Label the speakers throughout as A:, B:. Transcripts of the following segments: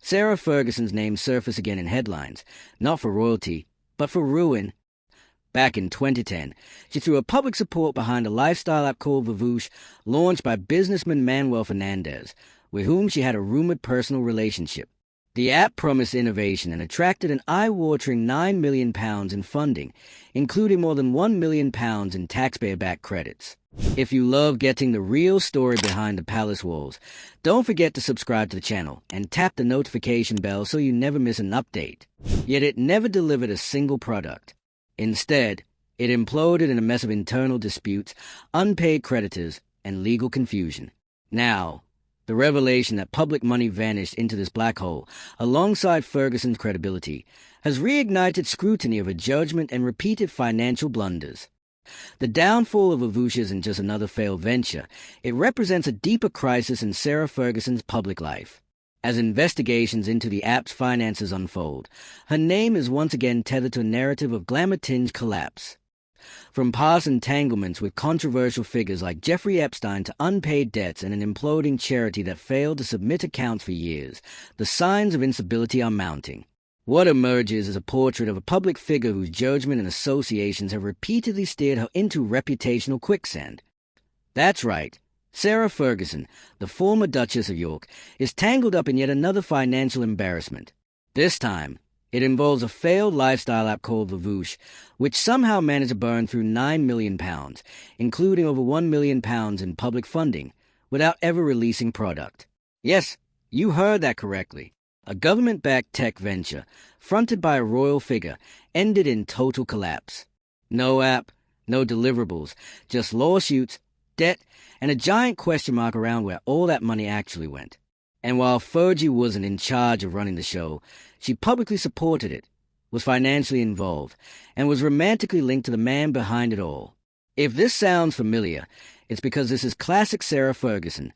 A: Sarah Ferguson's name surfaced again in headlines, not for royalty, but for ruin. Back in 2010, she threw a public support behind a lifestyle app called Vavoosh, launched by businessman Manuel Fernandez, with whom she had a rumored personal relationship. The app promised innovation and attracted an eye-watering £9 million in funding, including more than £1 million in taxpayer-backed credits. If you love getting the real story behind the palace walls, don't forget to subscribe to the channel and tap the notification bell so you never miss an update. Yet it never delivered a single product. Instead, it imploded in a mess of internal disputes, unpaid creditors, and legal confusion. Now, the revelation that public money vanished into this black hole, alongside Ferguson's credibility, has reignited scrutiny of her judgment and repeated financial blunders. The downfall of Vavoosh isn't just another failed venture. It represents a deeper crisis in Sarah Ferguson's public life. As investigations into the app's finances unfold, her name is once again tethered to a narrative of glamour-tinged collapse. From past entanglements with controversial figures like Jeffrey Epstein to unpaid debts and an imploding charity that failed to submit accounts for years, the signs of instability are mounting. What emerges is a portrait of a public figure whose judgment and associations have repeatedly steered her into reputational quicksand. That's right. Sarah Ferguson, the former Duchess of York, is tangled up in yet another financial embarrassment. This time, it involves a failed lifestyle app called Vavoosh, which somehow managed to burn through £9 million, including over £1 million in public funding, without ever releasing product. Yes, you heard that correctly. A government-backed tech venture, fronted by a royal figure, ended in total collapse. No app, no deliverables, just lawsuits, debt, and a giant question mark around where all that money actually went. And while Fergie wasn't in charge of running the show, she publicly supported it, was financially involved, and was romantically linked to the man behind it all. If this sounds familiar, it's because this is classic Sarah Ferguson.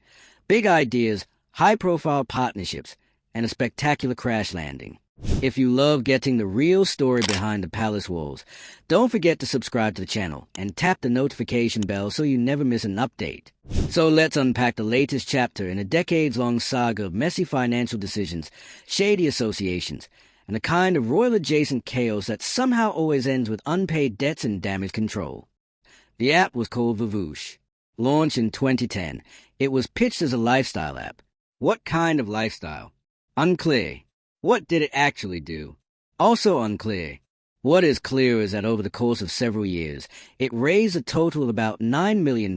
A: Big ideas, high-profile partnerships, and a spectacular crash landing. If you love getting the real story behind the palace walls, don't forget to subscribe to the channel and tap the notification bell so you never miss an update. So let's unpack the latest chapter in a decades-long saga of messy financial decisions, shady associations, and a kind of royal-adjacent chaos that somehow always ends with unpaid debts and damage control. The app was called Vavoosh. Launched in 2010, it was pitched as a lifestyle app. What kind of lifestyle? Unclear. What did it actually do? Also unclear. What is clear is that over the course of several years, it raised a total of about £9 million,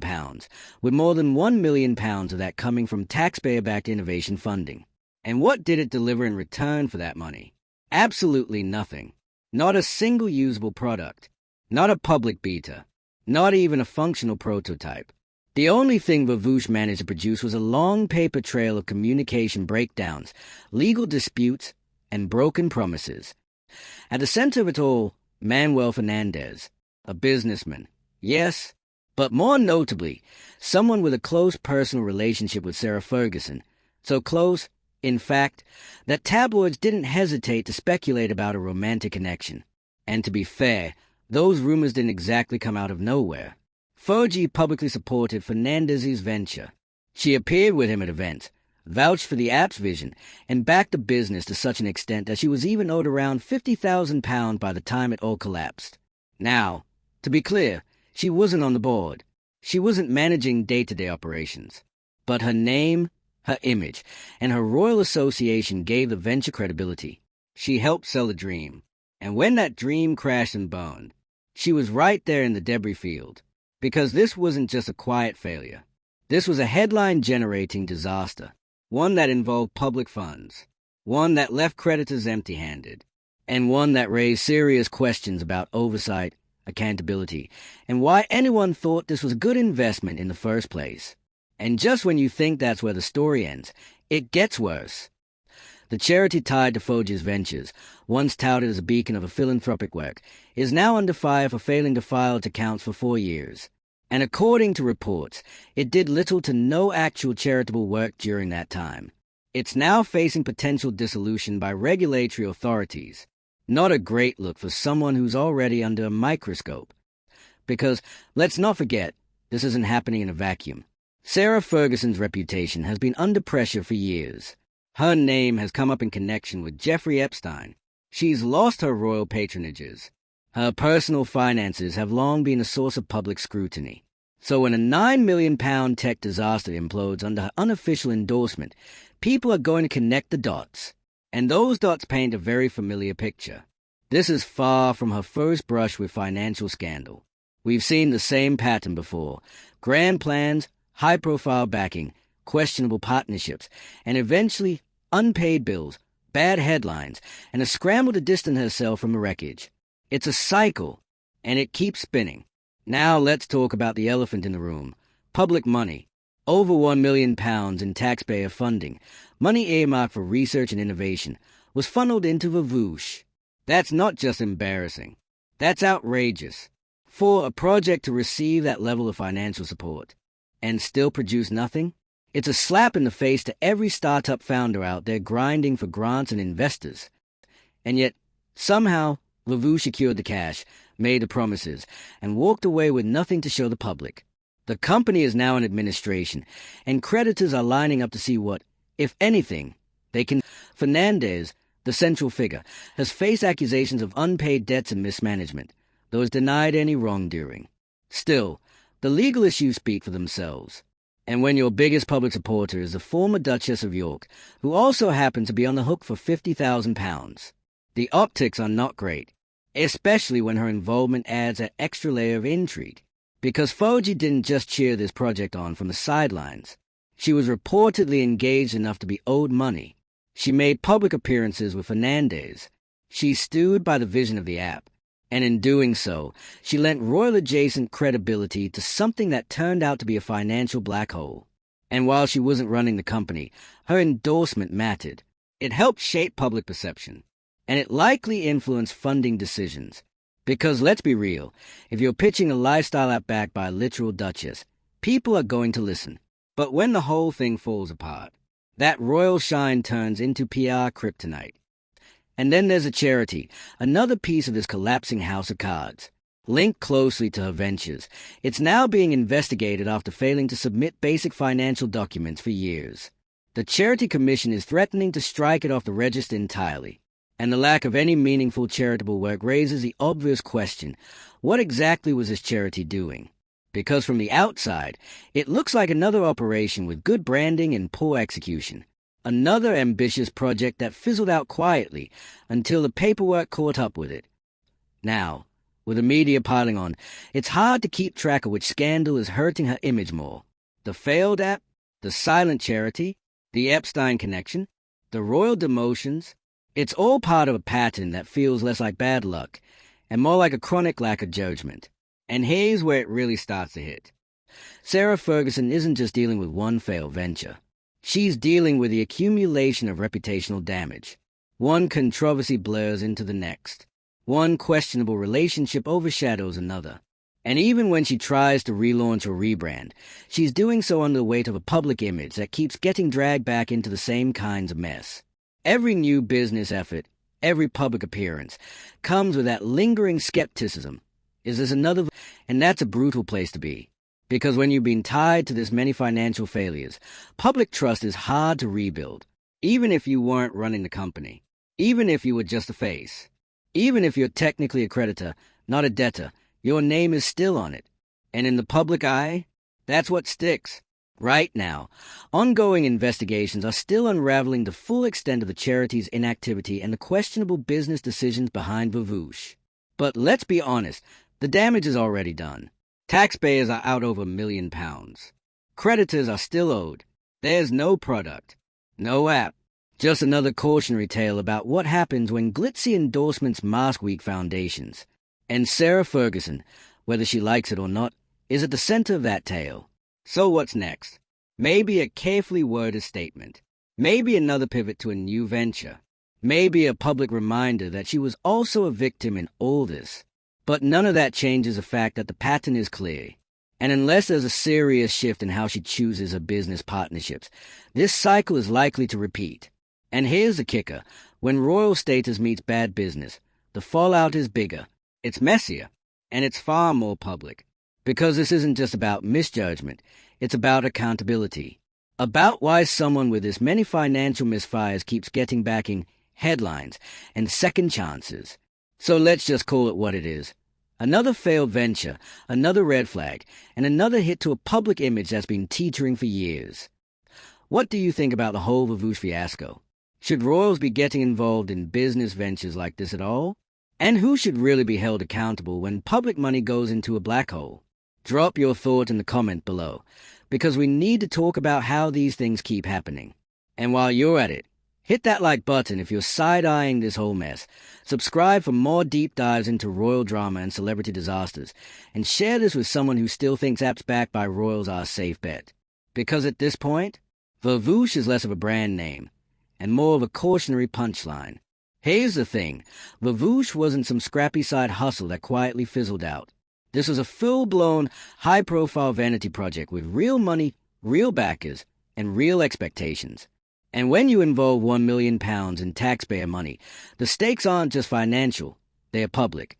A: with more than £1 million of that coming from taxpayer-backed innovation funding. And what did it deliver in return for that money? Absolutely nothing. Not a single usable product. Not a public beta. Not even a functional prototype. The only thing Vavoosh managed to produce was a long paper trail of communication breakdowns, legal disputes, and broken promises. At the center of it all, Manuel Fernandez, a businessman, yes, but more notably, someone with a close personal relationship with Sarah Ferguson, so close, in fact, that tabloids didn't hesitate to speculate about a romantic connection. And to be fair, those rumors didn't exactly come out of nowhere. Fergie publicly supported Fernandez's venture. She appeared with him at events, vouched for the app's vision, and backed the business to such an extent that she was even owed around £50,000 by the time it all collapsed. Now, to be clear, she wasn't on the board. She wasn't managing day-to-day operations. But her name, her image, and her royal association gave the venture credibility. She helped sell a dream. And when that dream crashed and burned, she was right there in the debris field. Because this wasn't just a quiet failure. This was a headline-generating disaster. One that involved public funds. One that left creditors empty-handed. And one that raised serious questions about oversight, accountability, and why anyone thought this was a good investment in the first place. And just when you think that's where the story ends, it gets worse. The charity tied to Fergie's ventures, once touted as a beacon of a philanthropic work, is now under fire for failing to file its accounts for 4 years. And according to reports, it did little to no actual charitable work during that time. It's now facing potential dissolution by regulatory authorities. Not a great look for someone who's already under a microscope. Because, let's not forget, this isn't happening in a vacuum. Sarah Ferguson's reputation has been under pressure for years. Her name has come up in connection with Jeffrey Epstein. She's lost her royal patronages. Her personal finances have long been a source of public scrutiny. So when a £9 million tech disaster implodes under her unofficial endorsement, people are going to connect the dots. And those dots paint a very familiar picture. This is far from her first brush with financial scandal. We've seen the same pattern before. Grand plans, high-profile backing, questionable partnerships, and eventually unpaid bills, bad headlines, and a scramble to distance herself from the wreckage. It's a cycle, and it keeps spinning. Now let's talk about the elephant in the room. Public money. Over £1 million in taxpayer funding, money earmarked for research and innovation, was funneled into Vavoosh. That's not just embarrassing. That's outrageous. For a project to receive that level of financial support and still produce nothing, it's a slap in the face to every startup founder out there grinding for grants and investors. And yet, somehow, Vavoosh secured the cash, made the promises, and walked away with nothing to show the public. The company is now in administration, and creditors are lining up to see what, if anything, they can. Fernandez, the central figure, has faced accusations of unpaid debts and mismanagement, though has denied any wrongdoing. Still, the legal issues speak for themselves. And when your biggest public supporter is the former Duchess of York, who also happened to be on the hook for £50,000, the optics are not great, especially when her involvement adds an extra layer of intrigue. Because Foji didn't just cheer this project on from the sidelines. She was reportedly engaged enough to be owed money. She made public appearances with Fernandez. She stewed by the vision of the app. And in doing so, she lent royal-adjacent credibility to something that turned out to be a financial black hole. And while she wasn't running the company, her endorsement mattered. It helped shape public perception. And it likely influenced funding decisions. Because let's be real, if you're pitching a lifestyle app backed by a literal duchess, people are going to listen. But when the whole thing falls apart, that royal shine turns into PR kryptonite. And then there's a charity, another piece of this collapsing house of cards. Linked closely to her ventures, it's now being investigated after failing to submit basic financial documents for years. The Charity Commission is threatening to strike it off the register entirely. And the lack of any meaningful charitable work raises the obvious question, what exactly was this charity doing? Because from the outside, it looks like another operation with good branding and poor execution. Another ambitious project that fizzled out quietly until the paperwork caught up with it. Now, with the media piling on, it's hard to keep track of which scandal is hurting her image more. The failed app, the silent charity, the Epstein connection, the royal demotions. It's all part of a pattern that feels less like bad luck and more like a chronic lack of judgment. And here's where it really starts to hit. Sarah Ferguson isn't just dealing with one failed venture. She's dealing with the accumulation of reputational damage. One controversy blurs into the next. One questionable relationship overshadows another. And even when she tries to relaunch or rebrand, she's doing so under the weight of a public image that keeps getting dragged back into the same kinds of mess. Every new business effort, every public appearance, comes with that lingering skepticism. Is this another? And that's a brutal place to be. Because when you've been tied to this many financial failures, public trust is hard to rebuild. Even if you weren't running the company. Even if you were just a face. Even if you're technically a creditor, not a debtor, your name is still on it. And in the public eye, that's what sticks. Right now, ongoing investigations are still unraveling the full extent of the charity's inactivity and the questionable business decisions behind Vavoosh. But let's be honest, the damage is already done. Taxpayers are out over £1 million. Creditors are still owed. There's no product, no app. Just another cautionary tale about what happens when glitzy endorsements mask weak foundations. And Sarah Ferguson, whether she likes it or not, is at the center of that tale. So what's next? Maybe a carefully worded statement. Maybe another pivot to a new venture. Maybe a public reminder that she was also a victim in all this. But none of that changes the fact that the pattern is clear. And unless there's a serious shift in how she chooses her business partnerships, this cycle is likely to repeat. And here's the kicker. When royal status meets bad business, the fallout is bigger, it's messier, and it's far more public. Because this isn't just about misjudgment, it's about accountability. about why someone with as many financial misfires keeps getting back in headlines and second chances. So let's just call it what it is. Another failed venture, another red flag, and another hit to a public image that's been teetering for years. What do you think about the whole Vavoosh fiasco? Should royals be getting involved in business ventures like this at all? And who should really be held accountable when public money goes into a black hole? Drop your thought in the comment below, because we need to talk about how these things keep happening. And while you're at it, hit that like button if you're side-eyeing this whole mess. Subscribe for more deep dives into royal drama and celebrity disasters. And share this with someone who still thinks apps backed by royals are a safe bet. Because at this point, Vavoosh is less of a brand name and more of a cautionary punchline. Here's the thing. Vavoosh wasn't some scrappy side hustle that quietly fizzled out. This was a full-blown, high-profile vanity project with real money, real backers, and real expectations. And when you involve £1 million in taxpayer money, the stakes aren't just financial, they're public.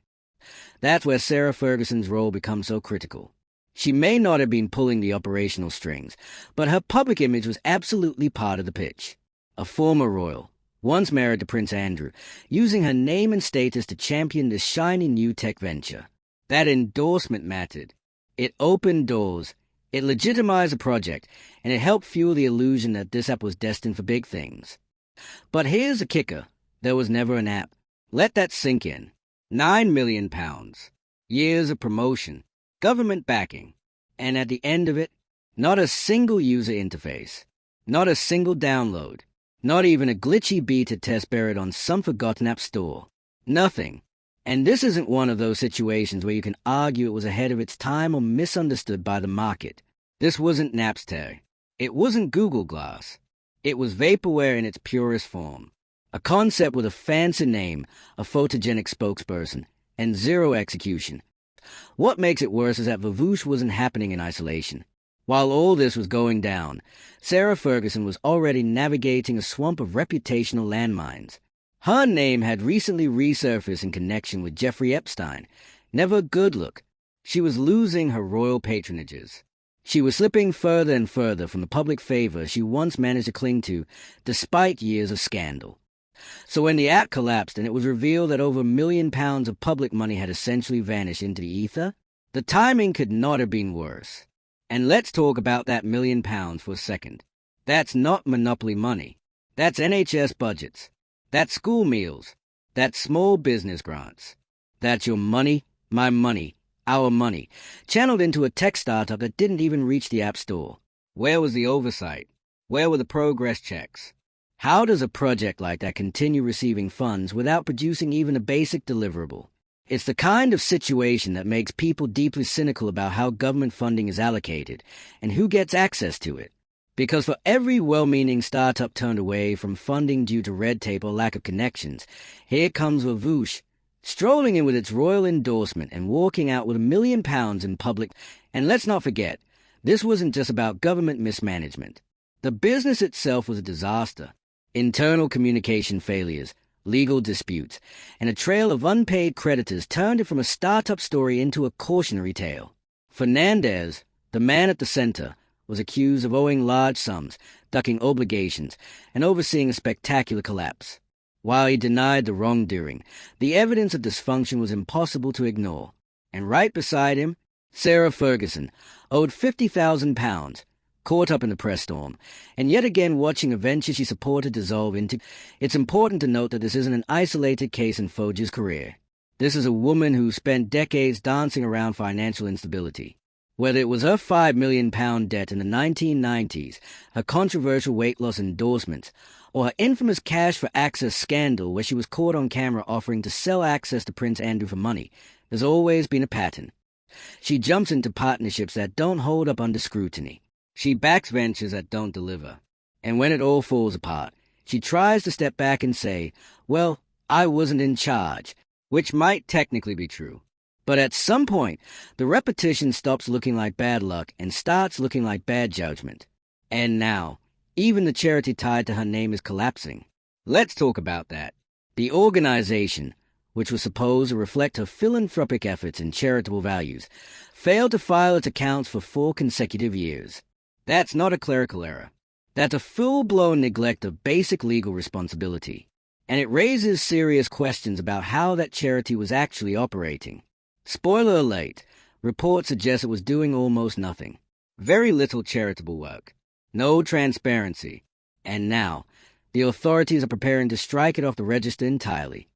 A: That's where Sarah Ferguson's role becomes so critical. She may not have been pulling the operational strings, but her public image was absolutely part of the pitch. A former royal, once married to Prince Andrew, using her name and status to champion this shiny new tech venture. That endorsement mattered. It opened doors. It legitimized the project, and it helped fuel the illusion that this app was destined for big things. But here's the kicker. There was never an app. Let that sink in. £9 million. Years of promotion. Government backing. And at the end of it, not a single user interface. Not a single download. Not even a glitchy beta test buried on some forgotten app store. Nothing. And this isn't one of those situations where you can argue it was ahead of its time or misunderstood by the market. This wasn't Napster. It wasn't Google Glass. It was vaporware in its purest form. A concept with a fancy name, a photogenic spokesperson, and zero execution. What makes it worse is that Vavoosh wasn't happening in isolation. While all this was going down, Sarah Ferguson was already navigating a swamp of reputational landmines. Her name had recently resurfaced in connection with Jeffrey Epstein. Never a good look. She was losing her royal patronages. She was slipping further and further from the public favor she once managed to cling to, despite years of scandal. So when the act collapsed and it was revealed that over £1 million of public money had essentially vanished into the ether, the timing could not have been worse. And let's talk about that £1 million for a second. That's not monopoly money. That's NHS budgets. That's school meals. That's small business grants. That's your money, my money, our money, channeled into a tech startup that didn't even reach the App Store. Where was the oversight? Where were the progress checks? How does a project like that continue receiving funds without producing even a basic deliverable? It's the kind of situation that makes people deeply cynical about how government funding is allocated and who gets access to it. Because for every well-meaning startup turned away from funding due to red tape or lack of connections, here comes Vavoosh, strolling in with its royal endorsement and walking out with £1 million in public. And let's not forget, this wasn't just about government mismanagement. The business itself was a disaster. Internal communication failures, legal disputes, and a trail of unpaid creditors turned it from a startup story into a cautionary tale. Fernandez, the man at the center, was accused of owing large sums, ducking obligations, and overseeing a spectacular collapse. While he denied the wrongdoing, the evidence of dysfunction was impossible to ignore. And right beside him, Sarah Ferguson, owed £50,000, caught up in the press storm, and yet again watching a venture she supported dissolve into. It's important to note that this isn't an isolated case in Foge's career. This is a woman who spent decades dancing around financial instability. Whether it was her £5 million debt in the 1990s, her controversial weight loss endorsements, or her infamous cash for access scandal where she was caught on camera offering to sell access to Prince Andrew for money, there's always been a pattern. She jumps into partnerships that don't hold up under scrutiny. She backs ventures that don't deliver. And when it all falls apart, she tries to step back and say, well, I wasn't in charge, which might technically be true. But at some point, the repetition stops looking like bad luck and starts looking like bad judgment. And now, even the charity tied to her name is collapsing. Let's talk about that. The organization, which was supposed to reflect her philanthropic efforts and charitable values, failed to file its accounts for 4 consecutive years. That's not a clerical error. That's a full-blown neglect of basic legal responsibility, and it raises serious questions about how that charity was actually operating. Spoiler alert, reports suggest it was doing almost nothing. Very little charitable work, no transparency, and now the authorities are preparing to strike it off the register entirely.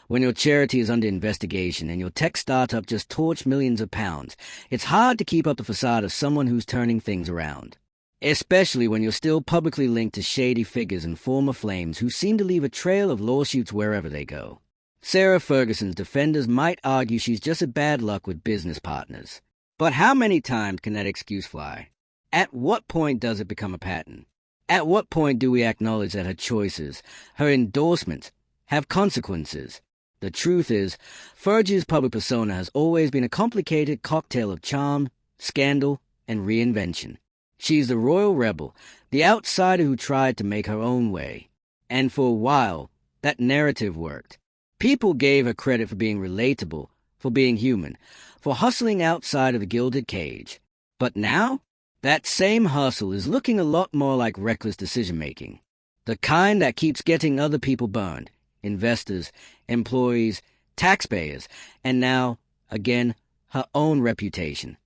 A: When your charity is under investigation and your tech startup just torched millions of pounds, it's hard to keep up the facade of someone who's turning things around. Especially when you're still publicly linked to shady figures and former flames who seem to leave a trail of lawsuits wherever they go. Sarah Ferguson's defenders might argue she's just had bad luck with business partners. But how many times can that excuse fly? At what point does it become a pattern? At what point do we acknowledge that her choices, her endorsements, have consequences? The truth is, Fergie's public persona has always been a complicated cocktail of charm, scandal, and reinvention. She's the royal rebel, the outsider who tried to make her own way. And for a while, that narrative worked. People gave her credit for being relatable, for being human, for hustling outside of the gilded cage. But now, that same hustle is looking a lot more like reckless decision-making. The kind that keeps getting other people burned. Investors, employees, taxpayers, and now, again, her own reputation.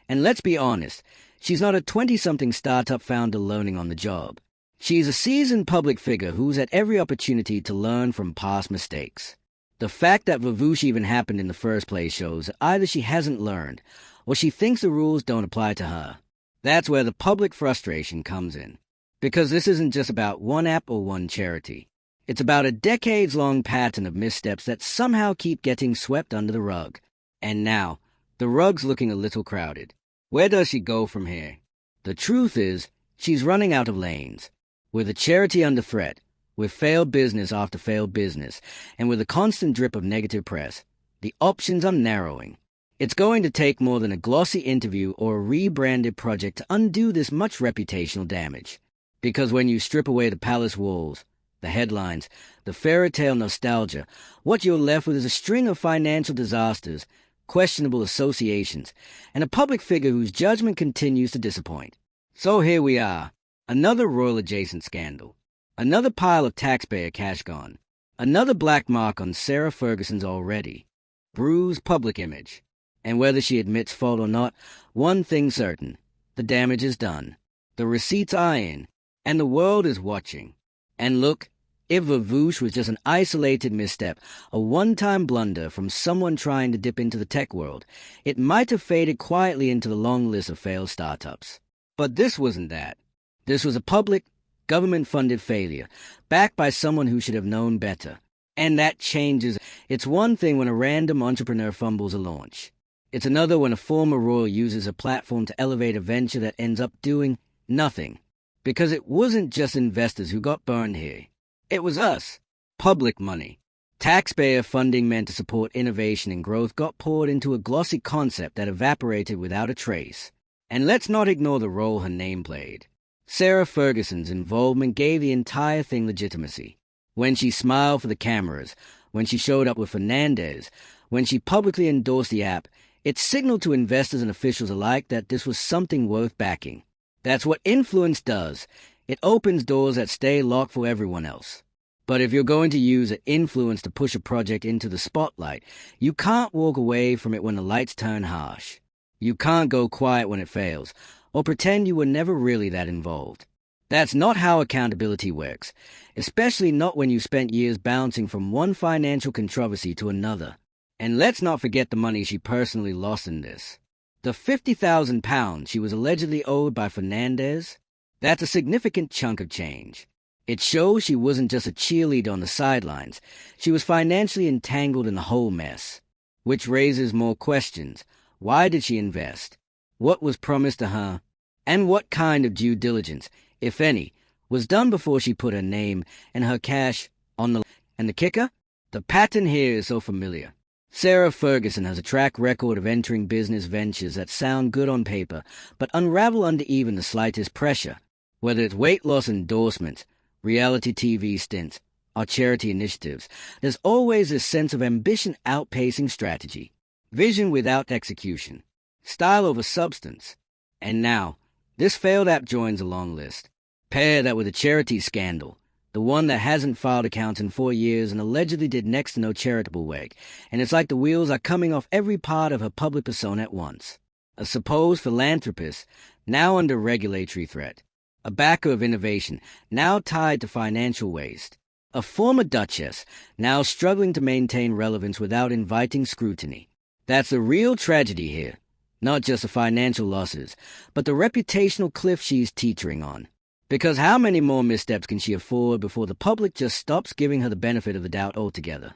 A: And let's be honest, she's not a 20-something startup founder learning on the job. She's a seasoned public figure who's had every opportunity to learn from past mistakes. The fact that Vavoosh even happened in the first place shows that either she hasn't learned, or she thinks the rules don't apply to her. That's where the public frustration comes in. Because this isn't just about one app or one charity. It's about a decades-long pattern of missteps that somehow keep getting swept under the rug. And now, the rug's looking a little crowded. Where does she go from here? The truth is, she's running out of lanes. With a charity under threat, with failed business after failed business, and with a constant drip of negative press, the options are narrowing. It's going to take more than a glossy interview or a rebranded project to undo this much reputational damage. Because when you strip away the palace walls, the headlines, the fairy tale nostalgia, what you're left with is a string of financial disasters, questionable associations, and a public figure whose judgment continues to disappoint. So here we are, another royal-adjacent scandal, another pile of taxpayer cash gone, another black mark on Sarah Ferguson's already bruised public image. And whether she admits fault or not, one thing's certain, the damage is done. The receipts are in, and the world is watching. And look, if Vavoosh was just an isolated misstep, a one-time blunder from someone trying to dip into the tech world, it might have faded quietly into the long list of failed startups. But this wasn't that. This was a public, government-funded failure, backed by someone who should have known better. And that changes. It's one thing when a random entrepreneur fumbles a launch. It's another when a former royal uses a platform to elevate a venture that ends up doing nothing. Because it wasn't just investors who got burned here. It was us. Public money. Taxpayer funding meant to support innovation and growth got poured into a glossy concept that evaporated without a trace. And let's not ignore the role her name played. Sarah Ferguson's involvement gave the entire thing legitimacy. When she smiled for the cameras, when she showed up with Fernandez, when she publicly endorsed the app, it signaled to investors and officials alike that this was something worth backing. That's what influence does. It opens doors that stay locked for everyone else. But if you're going to use an influence to push a project into the spotlight, you can't walk away from it when the lights turn harsh. You can't go quiet when it fails, or pretend you were never really that involved. That's not how accountability works, especially not when you spent years bouncing from one financial controversy to another. And let's not forget the money she personally lost in this. The £50,000 she was allegedly owed by Fernandez, that's a significant chunk of change. It shows she wasn't just a cheerleader on the sidelines. She was financially entangled in the whole mess. Which raises more questions. Why did she invest? What was promised to her? And what kind of due diligence, if any, was done before she put her name and her cash on the... And the kicker? The pattern here is so familiar. Sarah Ferguson has a track record of entering business ventures that sound good on paper, but unravel under even the slightest pressure. Whether it's weight loss endorsements, reality TV stints, or charity initiatives, there's always this sense of ambition outpacing strategy, vision without execution, style over substance. And now, this failed app joins a long list. Pair that with a charity scandal, the one that hasn't filed accounts in 4 years and allegedly did next to no charitable work, and it's like the wheels are coming off every part of her public persona at once. A supposed philanthropist, now under regulatory threat. A backer of innovation, now tied to financial waste. A former duchess, now struggling to maintain relevance without inviting scrutiny. That's the real tragedy here. Not just the financial losses, but the reputational cliff she's teetering on. Because how many more missteps can she afford before the public just stops giving her the benefit of the doubt altogether?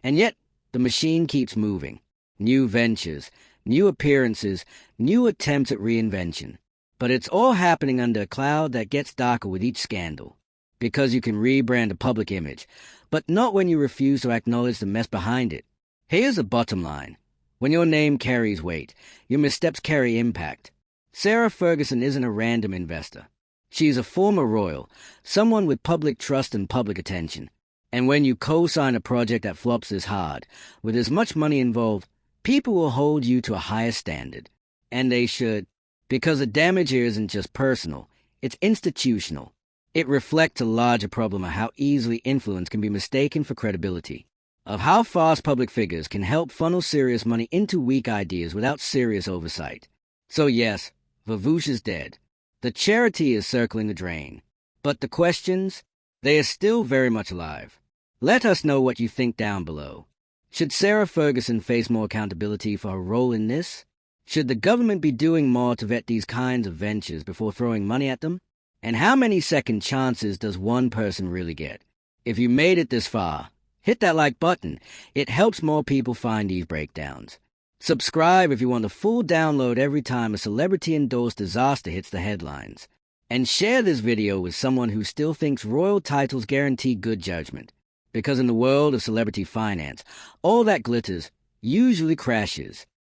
A: And yet, the machine keeps moving. New ventures, new appearances, new attempts at reinvention. But it's all happening under a cloud that gets darker with each scandal. Because you can rebrand a public image, but not when you refuse to acknowledge the mess behind it. Here's the bottom line. When your name carries weight, your missteps carry impact. Sarah Ferguson isn't a random investor. She's a former royal, someone with public trust and public attention. And when you co-sign a project that flops this hard, with as much money involved, people will hold you to a higher standard. And they should. Because the damage here isn't just personal, it's institutional. It reflects a larger problem of how easily influence can be mistaken for credibility. Of how fast public figures can help funnel serious money into weak ideas without serious oversight. So yes, Vavoosh is dead. The charity is circling the drain. But the questions? They are still very much alive. Let us know what you think down below. Should Sarah Ferguson face more accountability for her role in this? Should the government be doing more to vet these kinds of ventures before throwing money at them? And how many second chances does one person really get? If you made it this far, hit that like button. It helps more people find these breakdowns. Subscribe if you want a full download every time a celebrity-endorsed disaster hits the headlines. And share this video with someone who still thinks royal titles guarantee good judgment. Because in the world of celebrity finance, all that glitters usually crashes.